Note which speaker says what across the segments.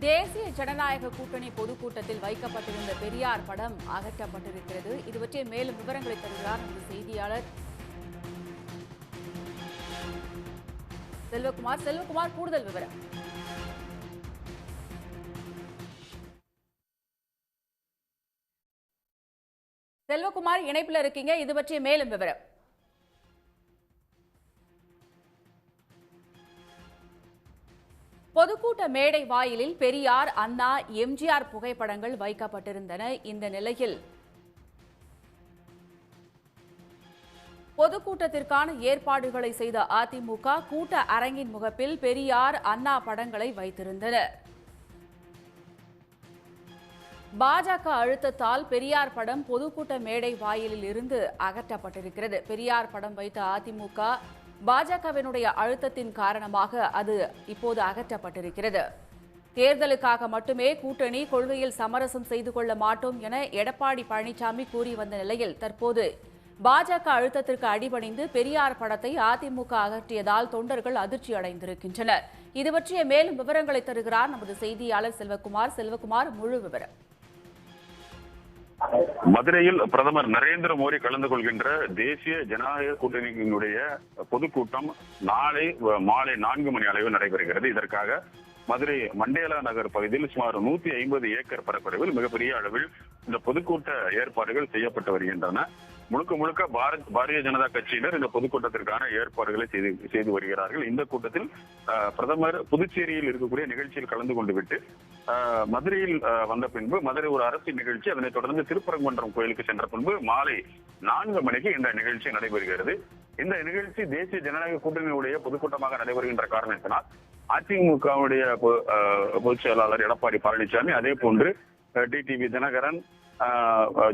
Speaker 1: தேசிய ஜனநாயக கூட்டணி பொதுக்கூட்டத்தில் வைக்கப்பட்டிருந்த பெரியார் படம் அகற்றப்பட்டிருக்கிறது. இது பற்றிய மேலும் விவரங்களை தருகிறார் நமது செய்தியாளர் செல்வகுமார். செல்வகுமார், கூடுதல் விவரம். செல்வகுமார் இணைப்பில் இருக்கீங்க, இது பற்றிய மேலும் விவரம். பொதுக்கூட்ட மேடை வாயிலில் பெரியார், அண்ணா, எம்ஜிஆர் புகைப்படங்கள் வைக்கப்பட்டிருந்தன. இந்த நிலையில் பொதுக்கூட்டத்திற்கான ஏற்பாடுகளை செய்த அதிமுக கூட்ட அரங்கின் முகப்பில் பெரியார், அண்ணா படங்களை வைத்திருந்தனர். பாஜக அழுத்தத்தால் பெரியார் படம் பொதுக்கூட்ட மேடை வாயிலில் இருந்து அகற்றப்பட்டிருக்கிறது. பெரியார் படம் வைத்த அதிமுக பாஜகவினுடைய அழுத்தத்தின் காரணமாக அது இப்போது அகற்றப்பட்டிருக்கிறது. தேர்தலுக்காக மட்டுமே கூட்டணி கொள்கையில் சமரசம் செய்து கொள்ள மாட்டோம் என எடப்பாடி பழனிசாமி கூறி வந்த நிலையில் தற்போது பாஜக அழுத்தத்திற்கு அடிபணிந்து பெரியார் படத்தை அதிமுக அகற்றியதால் தொண்டர்கள் அதிர்ச்சி அடைந்திருக்கின்றனர். இது பற்றிய மேலும் விவரங்களை தருகிறார் நமது செய்தியாளர் செல்வகுமார். செல்வகுமார், முழு விவரம்.
Speaker 2: மதுரையில் பிரதமர் நரேந்திர மோடி கலந்து கொள்கின்ற தேசிய ஜனநாயக கூட்டணியினுடைய பொதுக்கூட்டம் நாளை மாலை 4 மணி அளவில் நடைபெறுகிறது. இதற்காக மதுரை மண்டேலா நகர் பகுதியில் சுமார் 150 ஏக்கர் பரப்பளவில் மிகப்பெரிய அளவில் இந்த பொதுக்கூட்ட ஏற்பாடுகள் செய்யப்பட்டு வருகின்றன. முழுக்க பாரதிய ஜனதா கட்சியினர் இந்த பொதுக்கூட்டத்திற்கான ஏற்பாடுகளை செய்து வருகிறார்கள். இந்த கூட்டத்தில் பிரதமர் புதுச்சேரியில் இருக்கக்கூடிய நிகழ்ச்சியில் கலந்து கொண்டு விட்டு மதுரையில் வந்த பின்பு மதுரை ஒரு அரசியல் நிகழ்ச்சி, அதனைத் தொடர்ந்து திருப்பரங்குன்றம் கோயிலுக்கு சென்ற பின்பு மாலை 4 மணிக்கு இந்த நிகழ்ச்சி நடைபெறுகிறது. இந்த நிகழ்ச்சி தேசிய ஜனநாயக கூட்டணியுடைய பொதுக்கூட்டமாக நடைபெறுகின்ற காரணத்தினால் அதிமுகவுடைய பொதுச் செயலாளர் எடப்பாடி பழனிசாமி, அதே போன்று டிடிவி தினகரன்,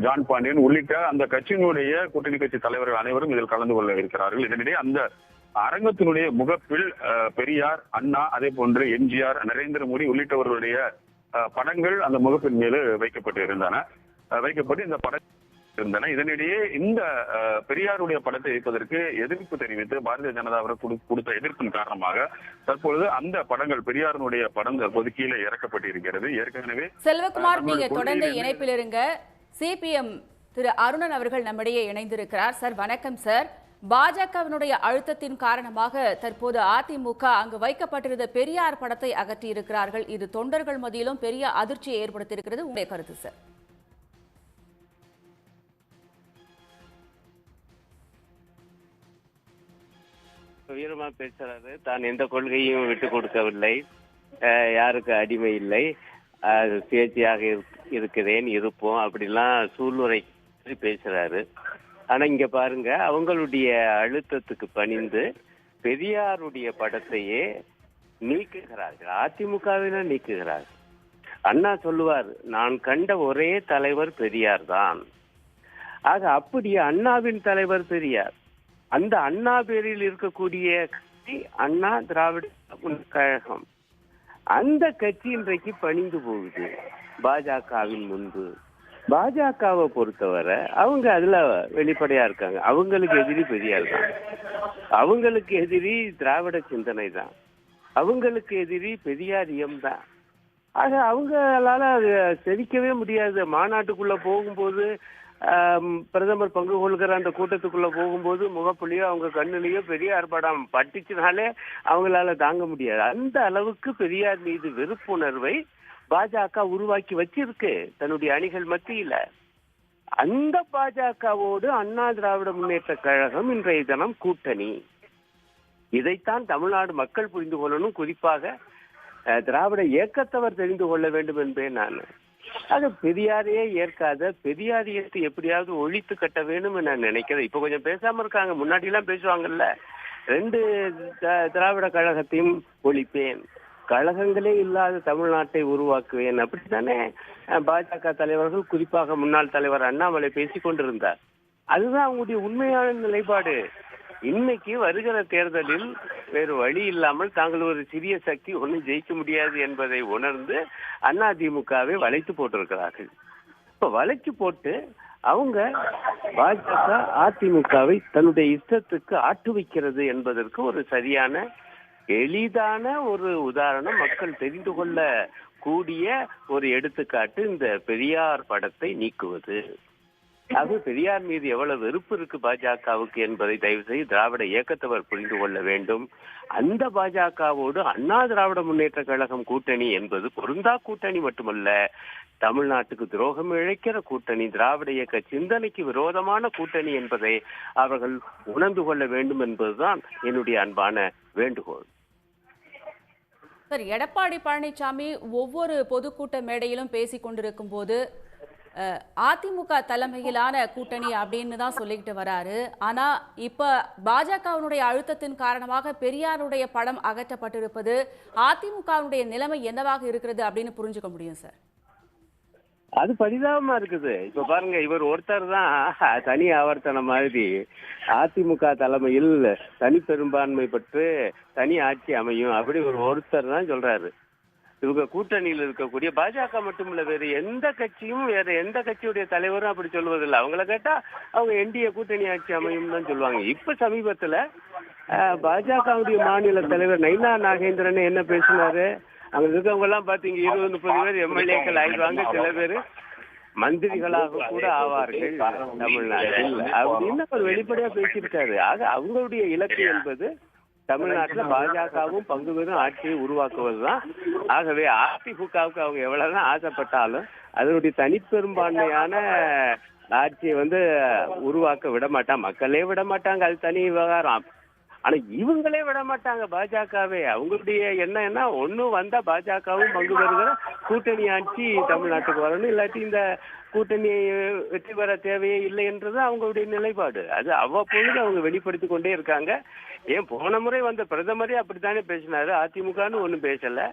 Speaker 2: ஜான் பாண்டியன் உள்ளிட்ட அந்த கட்சியினுடைய கூட்டணி கட்சி தலைவர்கள் அனைவரும் இதில் கலந்து கொள்ள இருக்கிறார்கள். இதனிடையே அந்த அரங்கத்தினுடைய முகப்பில் பெரியார், அண்ணா, அதே போன்று எம்ஜிஆர், நரேந்திர மோடி உள்ளிட்டவர்களுடைய படங்கள் அந்த முகப்பின் மேல் வைக்கப்பட்டு இந்த படம் இருந்தன. இதனிடையே இந்த பெரியாருடைய படத்தை வைப்பதற்கு எதிர்ப்பு தெரிவித்து பாரதிய ஜனதாவினர் கொடுத்த எதிர்ப்பின் காரணமாக தற்பொழுது அந்த படங்கள் பெரியாருடைய படம் தற்போது கீழே இறக்கப்பட்டிருக்கிறது. ஏற்கனவே
Speaker 1: செல்வகுமார், நீங்க தொடர்ந்து இணைப்பில் இருங்க. சிபிஎம் திரு அருணன் அவர்கள் நம்மிடையே இணைந்திருக்கிறார். சார், வணக்கம் சார். பாஜகவினுடைய அழுத்தத்தின் காரணமாக தற்போது அதிமுக அங்கு வைக்கப்பட்டிருந்த பெரியார் படத்தை அகற்றி இருக்கிறார்கள். இது தொண்டர்கள் மத்தியிலும் பெரிய அதிர்ச்சியை ஏற்படுத்தியிருக்கிறது. உங்களுடைய கருத்து சார்?
Speaker 3: வீரமா பேசுறாரு. தான் எந்த கொள்கையும் விட்டு கொடுக்கவில்லை, யாருக்கு அடிமை இல்லை, சுயேட்சையாக இருக்கிறேன், இருப்போம் அப்படிலாம் சூளுரை பேசுறாரு. ஆனா இங்க பாருங்க, அவங்களுடைய அழுத்தத்துக்கு பணிந்து பெரியாருடைய படத்தையே நீக்குகிறார்கள், அதிமுகவினர் நீக்குகிறார்கள். அண்ணா சொல்லுவார், நான் கண்ட ஒரே தலைவர் பெரியார் தான். ஆக அப்படியே அண்ணாவின் தலைவர் பெரியார். அந்த அண்ணா பேரில் இருக்கக்கூடிய கட்சி அண்ணா திராவிட கழகம். அந்த கட்சி இன்றைக்கு பணிந்து போகுது பாஜகவின் முன்பு. பாஜகவை பொறுத்தவரை அவங்க அதுல வெளிப்படையா இருக்காங்க. அவங்களுக்கு எதிரி பெரியார் தான், அவங்களுக்கு எதிரி திராவிட சிந்தனை தான், அவங்களுக்கு எதிரி பெரியாரியம் தான். ஆக அவங்களால அது செதிக்கவே முடியாது. மாநாட்டுக்குள்ள போகும்போது பிரதமர் பங்கு கொள்கிற அந்த கூட்டத்துக்குள்ள போகும்போது முகப்புலையோ அவங்க கண்ணுலயோ பெரியார் படம் பட்டுச்சுனாலே அவங்களால தாங்க முடியாது. அந்த அளவுக்கு பெரியார் மீது வெறுப்புணர்வை பாஜக உருவாக்கி வச்சிருக்கு தன்னுடைய அணிகள் மத்தியில. அந்த பாஜகவோடு அண்ணா திராவிட முன்னேற்ற கழகம் இன்றைய தினம் கூட்டணி. இதைத்தான் தமிழ்நாடு மக்கள் புரிந்து கொள்ளணும், குறிப்பாக திராவிட இயக்கத்தவர் தெரிந்து கொள்ள வேண்டும் என்பேன் நான். அது பெரியாரையே ஏற்காத பெரியாரியத்தை எப்படியாவது ஒழித்து கட்ட வேண்டும் நான் நினைக்கிறேன். இப்ப கொஞ்சம் பேசாம இருக்காங்க, முன்னாடி எல்லாம் பேசுவாங்கல்ல, 2 திராவிட கழகத்தையும் ஒழிப்பேன், கழகங்களே இல்லாத தமிழ்நாட்டை உருவாக்குவேன், அப்படித்தானே பாஜக தலைவர்கள், குறிப்பாக முன்னாள் தலைவர் அண்ணாமலை பேசிக் கொண்டிருந்தார். அதுதான் அவங்களுடைய உண்மையான நிலைப்பாடு. இன்னைக்கு வருகிற தேர்தலில் வேறு வழி இல்லாமல் தாங்கள் ஒரு சிறிய சக்தி ஒன்றும் ஜெயிக்க முடியாது என்பதை உணர்ந்து அதிமுகவை வளைத்து போட்டிருக்கிறார்கள். இப்ப வளைச்சு போட்டு அவங்க பாஜக அதிமுகவை தன்னுடைய இஷ்டத்துக்கு ஆட்டுவிக்கிறது என்பதற்கு ஒரு சரியான எளிதான ஒரு உதாரணம், மக்கள் தெரிந்து கொள்ள கூடிய ஒரு எடுத்துக்காட்டு இந்த பெரியார் படத்தை நீக்குவது. அது பெரியார் மீது எவ்வளவு வெறுப்பு இருக்கு பாஜகவுக்கு என்பதை தயவு செய்து திராவிட இயக்கத்தவர் புரிந்து கொள்ள வேண்டும். அந்த பாஜகவோடு அண்ணா திராவிட முன்னேற்ற கழகம் கூட்டணி என்பது பொருந்தா கூட்டணி மட்டுமல்ல, தமிழ்நாட்டுக்கு துரோகம் இழைக்கிற கூட்டணி, திராவிட இயக்க சிந்தனைக்கு விரோதமான கூட்டணி என்பதை அவர்கள் உணர்ந்து கொள்ள வேண்டும் என்பதுதான் என்னுடைய அன்பான வேண்டுகோள்.
Speaker 1: சார், எடப்பாடி பழனிசாமி ஒவ்வொரு பொதுக்கூட்ட மேடையிலும் பேசிக் கொண்டிருக்கும் போது அதிமுக தலைமையிலான கூட்டணி அப்படின்னு தான் சொல்லிக்கிட்டு வராரு. ஆனா இப்ப பாஜகவினுடைய அழுத்தத்தின் காரணமாக பெரியாருடைய படம் அகற்றப்பட்டிருப்பது அதிமுகவினுடைய நிலைமை என்னவாக இருக்கிறது அப்படின்னு புரிஞ்சுக்க முடியும் சார்.
Speaker 3: அது பரிதாபமா இருக்குது. இப்ப பாருங்க, இவர் ஒருத்தர் தான் தனி ஆவர்த்தன மாதிரி அதிமுக தலைமையில் தனி பெரும்பான்மை பெற்று தனி ஆட்சி அமையும் அப்படி ஒருத்தர் தான் சொல்றாரு. இவங்க கூட்டணியில் இருக்கக்கூடிய பாஜக மட்டுமில்ல, வேற எந்த கட்சியும் வேற எந்த கட்சியுடைய தலைவரும் அப்படி சொல்வதில்லை. அவங்கள கேட்டா அவங்க என்டிஏ கூட்டணி ஆட்சி அமையும் தான் சொல்லுவாங்க. இப்ப சமீபத்துல பாஜகவுடைய மாநில தலைவர் நைனா நாகேந்திரன் என்ன பேசினாரு, அங்க இருக்கவங்க எல்லாம் பாத்தீங்க 20-30 பேர் எம்எல்ஏக்கள் ஆயிடுவாங்க, சில பேர் மந்திரிகளாக கூட ஆவார்கள் தமிழ்நாட்டில் அப்படின்னு அவர் வெளிப்படையா பேசியிருக்காரு. ஆக அவங்களுடைய இலக்கு என்பது தமிழ்நாட்டுல பாஜகவும் பங்கு பெறும் ஆட்சியை உருவாக்குவதுதான். ஆகவே அதிமுகவுக்கு அவங்க எவ்வளவுதான் ஆசைப்பட்டாலும் அதனுடைய தனிப்பெரும்பான்மையான ஆட்சியை உருவாக்க விட மாட்டாங்க, மக்களே விட மாட்டாங்க, அது தனி விவகாரம். ஆனா இவங்களே விட மாட்டாங்க பாஜகவே. அவங்களுடைய என்ன ஒண்ணு வந்தா பாஜகவும் பங்கு பெறுகிற கூட்டணி ஆட்சி தமிழ்நாட்டுக்கு வரணும், இல்லாட்டி இந்த கூட்டணி வெற்றி பெற தேவையே இல்லை என்றது அவங்களுடைய நிலைப்பாடு. அது அவ்வப்பொழுது அவங்க வெளிப்படுத்தி கொண்டே இருக்காங்க. ஏன் போன முறை வந்த பிரதமரே அப்படித்தானே பேசினாரு, அதிமுகன்னு ஒண்ணும் பேசல.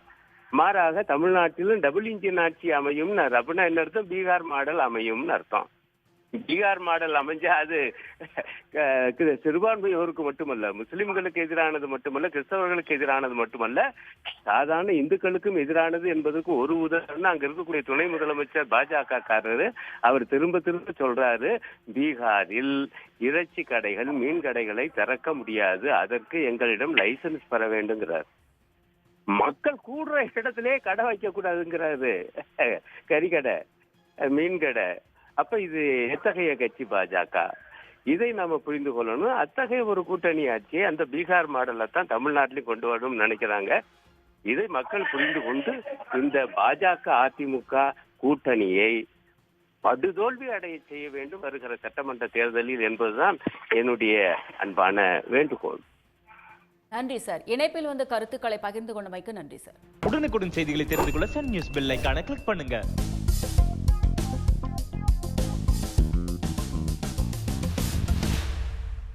Speaker 3: மாறாக தமிழ்நாட்டிலும் டபுள் இன்ஜின் ஆட்சி அமையும்னு அப்படின்னா என்ன அர்த்தம், பீகார் மாடல் அமையும்னு அர்த்தம். பீகார் மாடல் அமைஞ்சா அது சிறுபான்மையோருக்கு மட்டுமல்ல, முஸ்லிம்களுக்கு எதிரானது மட்டுமல்ல, கிறிஸ்தவர்களுக்கு எதிரானது மட்டுமல்ல, சாதாரண இந்துக்களுக்கும் எதிரானது என்பதற்கு ஒரு உதாரணம் அங்க இருக்கக்கூடிய துணை முதலமைச்சர் பாஜக காரரு அவர் திரும்ப திரும்ப சொல்றாரு, பீகாரில் இறைச்சி கடைகள் மீன் கடைகளை திறக்க முடியாது, அதற்கு எங்களிடம் லைசன்ஸ் பெற வேண்டுங்கிறார். மக்கள் கூடுற இடத்திலே கடை வைக்க கூடாதுங்கிறாரு, கறிக்கடை மீன் கடை. அப்ப இது எத்தகைய கட்சி பாஜக, இதை நாம புரிந்து கொள்ளணும். அத்தகைய ஒரு கூட்டணி ஆட்சியை அந்த பீகார் மாடல்ல தான் தமிழ்நாட்டிலையும் கொண்டு வரணும்னு நினைக்கிறாங்க. இதை மக்கள் புரிந்து கொண்டு இந்த பாஜக அதிமுக கூட்டணியை படுதோல்வி அடைய செய்ய வேண்டும் வருகிற சட்டமன்ற தேர்தலில் என்பதுதான் என்னுடைய அன்பான வேண்டுகோள்.
Speaker 1: நன்றி சார். இணைப்பில் கருத்துக்களை பகிர்ந்து கொண்டமைக்கு நன்றி சார்.
Speaker 4: உடனுக்குடன் செய்திகளை தெரிந்து கொள்ள சன் நியூஸ் பெல் ஐகானை கிளிக் பண்ணுங்க.